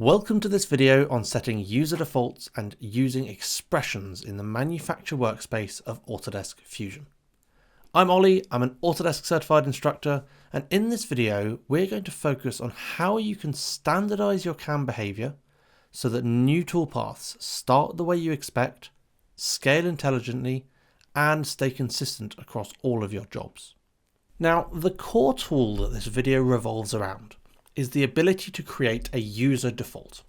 Welcome to this video on setting user defaults and using expressions in the manufacture workspace of Autodesk Fusion. I'm Ollie, I'm an Autodesk certified instructor, and in this video we're going to focus on how you can standardize your CAM behavior so that new toolpaths start the way you expect, scale intelligently, and stay consistent across all of your jobs. Now, the core tool that this video revolves around is the ability to create a user default.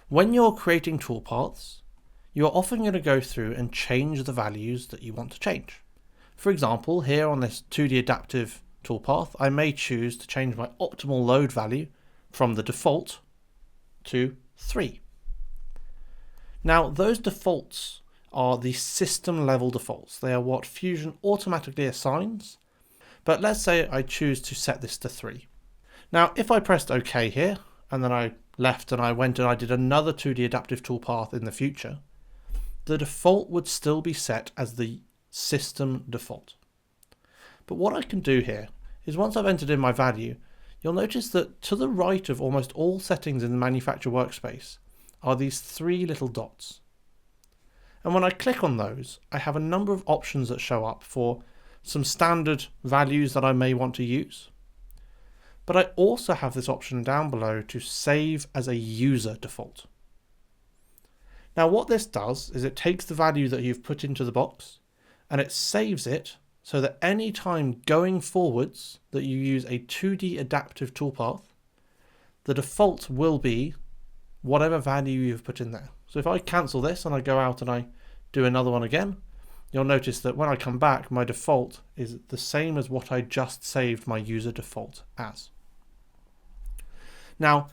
When you're creating toolpaths, you're often going to go through and change the values that you want to change. For example, here on this 2D adaptive toolpath, I may choose to change my optimal load value from the default to 3. Now, those defaults are the system level defaults. They are what Fusion automatically assigns, but let's say I choose to set this to 3. Now, if I pressed OK here, and then I left and I went and I did another 2D adaptive toolpath in the future, the default would still be set as the system default. But what I can do here is once I've entered in my value, you'll notice that to the right of almost all settings in the manufacture workspace are these 3 little dots. And when I click on those, I have a number of options that show up for some standard values that I may want to use. But I also have this option down below to save as a user default. Now what this does is it takes the value that you've put into the box and it saves it so that any time going forwards that you use a 2D adaptive toolpath, the default will be whatever value you've put in there. So if I cancel this and I go out and I do another one again, you'll notice that when I come back, my default is the same as what I just saved my user default as. Now,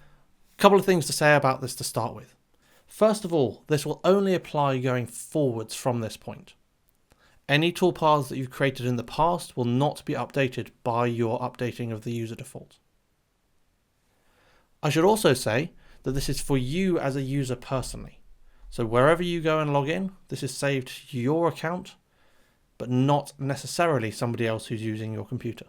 a couple of things to say about this to start with. First of all, this will only apply going forwards from this point. Any toolpaths that you've created in the past will not be updated by your updating of the user default. I should also say that this is for you as a user personally. So wherever you go and log in, this is saved to your account, but not necessarily somebody else who's using your computer.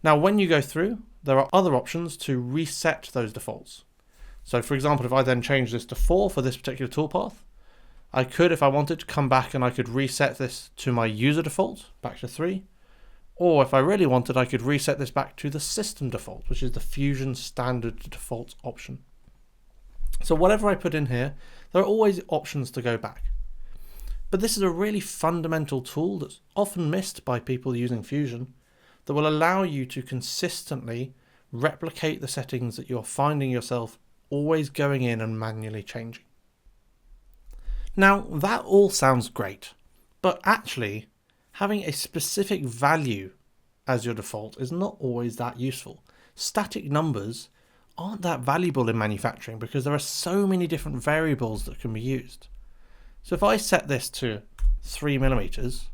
Now, when you go through, there are other options to reset those defaults. So for example, if I then change this to 4 for this particular toolpath, I could, if I wanted, come back and I could reset this to my user default, back to 3. Or if I really wanted, I could reset this back to the system default, which is the Fusion standard default option. So whatever I put in here, there are always options to go back. But this is a really fundamental tool that's often missed by people using Fusion that will allow you to consistently replicate the settings that you're finding yourself always going in and manually changing. Now, that all sounds great, but actually having a specific value as your default is not always that useful. Static numbers aren't that valuable in manufacturing because there are so many different variables that can be used. So if I set this to 3mm,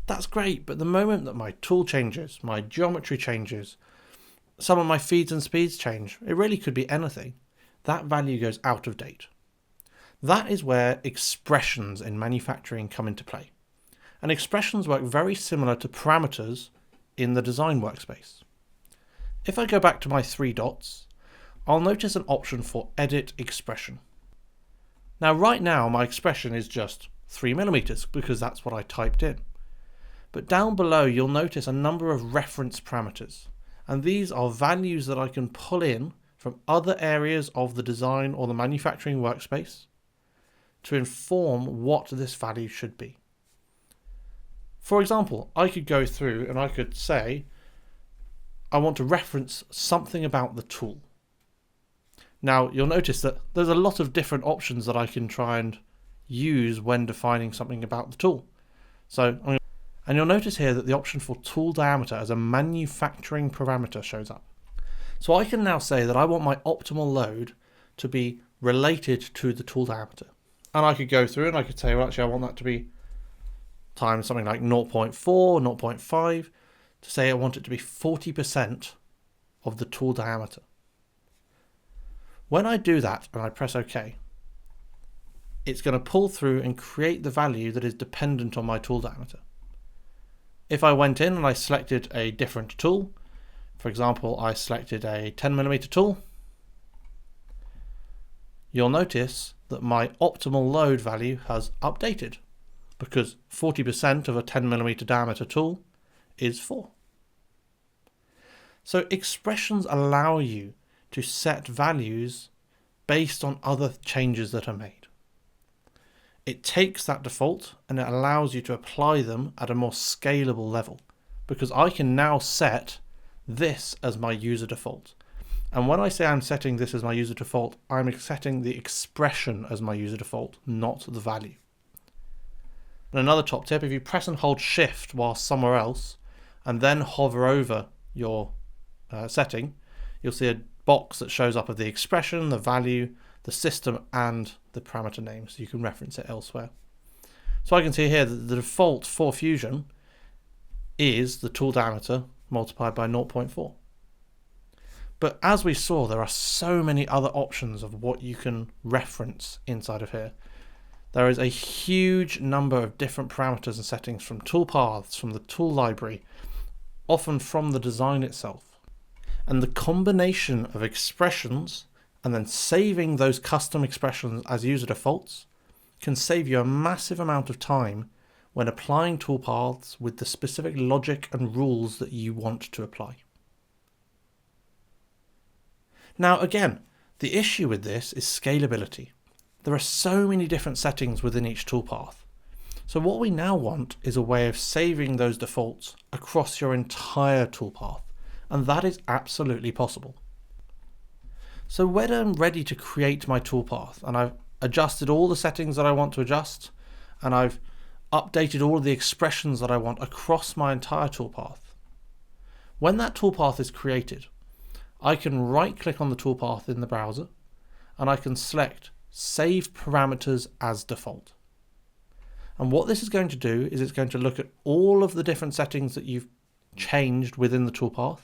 that's great, but the moment that my tool changes, my geometry changes, some of my feeds and speeds change, it really could be anything, that value goes out of date. That is where expressions in manufacturing come into play. And expressions work very similar to parameters in the design workspace. If I go back to my 3 dots, I'll notice an option for edit expression. Now right now my expression is just 3mm because that's what I typed in. But down below you'll notice a number of reference parameters, and these are values that I can pull in from other areas of the design or the manufacturing workspace to inform what this value should be. For example, I could go through and I could say I want to reference something about the tool. Now you'll notice that there's a lot of different options that I can try and use when defining something about the tool. And you'll notice here that the option for tool diameter as a manufacturing parameter shows up. So I can now say that I want my optimal load to be related to the tool diameter. And I could go through and I could say, well, actually I want that to be times something like 0.4, 0.5, to say I want it to be 40% of the tool diameter. When I do that and I press OK, it's going to pull through and create the value that is dependent on my tool diameter. If I went in and I selected a different tool, For example, I selected a 10mm tool. You'll notice that my optimal load value has updated because 40% of a 10mm diameter tool is 4. So expressions allow you to set values based on other changes that are made. It takes that default and it allows you to apply them at a more scalable level, because I can now set this as my user default. And when I say I'm setting this as my user default, I'm setting the expression as my user default, not the value. And another top tip, if you press and hold Shift while somewhere else and then hover over your setting, you'll see a box that shows up of the expression, the value, the system, and the parameter name, so you can reference it elsewhere. So I can see here that the default for Fusion is the tool diameter multiplied by 0.4. But as we saw, there are so many other options of what you can reference inside of here. There is a huge number of different parameters and settings from toolpaths, from the tool library, often from the design itself. And the combination of expressions and then saving those custom expressions as user defaults can save you a massive amount of time when applying toolpaths with the specific logic and rules that you want to apply. Now again, the issue with this is scalability. There are so many different settings within each toolpath. So what we now want is a way of saving those defaults across your entire toolpath, and that is absolutely possible. So when I'm ready to create my toolpath and I've adjusted all the settings that I want to adjust, and I've updated all of the expressions that I want across my entire toolpath, when that toolpath is created, I can right click on the toolpath in the browser and I can select Save Parameters as Default. And what this is going to do is it's going to look at all of the different settings that you've changed within the toolpath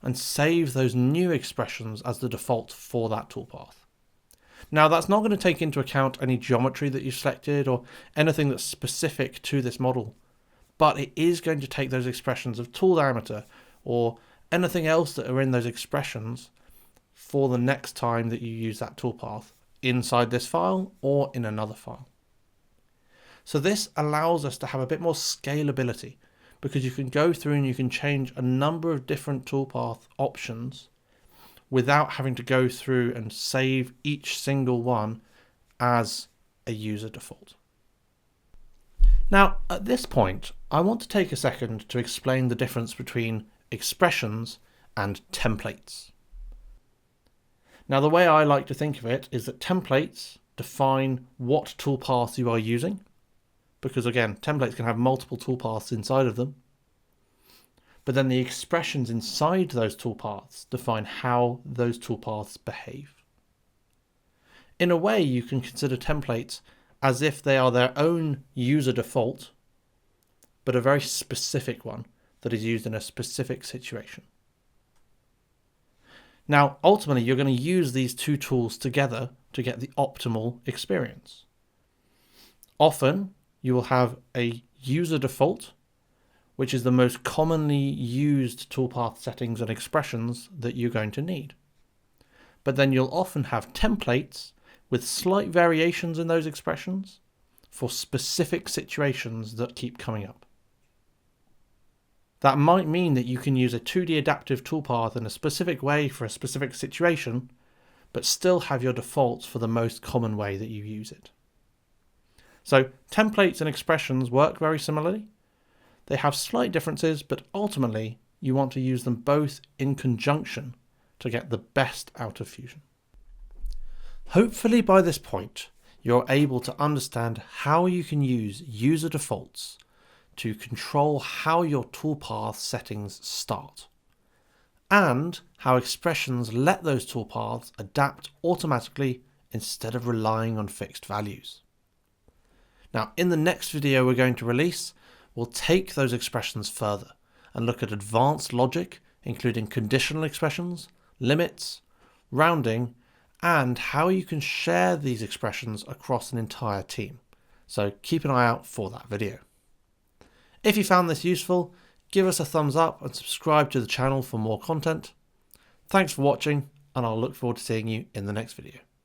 and save those new expressions as the default for that toolpath. Now that's not going to take into account any geometry that you've selected or anything that's specific to this model, but it is going to take those expressions of tool diameter or anything else that are in those expressions for the next time that you use that toolpath inside this file or in another file. So this allows us to have a bit more scalability, because you can go through and you can change a number of different toolpath options without having to go through and save each single one as a user default. Now, at this point, I want to take a second to explain the difference between expressions and templates. Now, the way I like to think of it is that templates define what toolpaths you are using, because again, templates can have multiple toolpaths inside of them. But then the expressions inside those toolpaths define how those toolpaths behave. In a way, you can consider templates as if they are their own user default, but a very specific one that is used in a specific situation. Now, ultimately, you're going to use these two tools together to get the optimal experience. Often, you will have a user default, which is the most commonly used toolpath settings and expressions that you're going to need. But then you'll often have templates with slight variations in those expressions for specific situations that keep coming up. That might mean that you can use a 2D adaptive toolpath in a specific way for a specific situation, but still have your defaults for the most common way that you use it. So templates and expressions work very similarly. They have slight differences, but ultimately you want to use them both in conjunction to get the best out of Fusion. Hopefully by this point, you're able to understand how you can use user defaults to control how your toolpath settings start, and how expressions let those toolpaths adapt automatically instead of relying on fixed values. Now, in the next video we're going to release, we'll take those expressions further and look at advanced logic, including conditional expressions, limits, rounding, and how you can share these expressions across an entire team. So keep an eye out for that video. If you found this useful, give us a thumbs up and subscribe to the channel for more content. Thanks for watching, and I'll look forward to seeing you in the next video.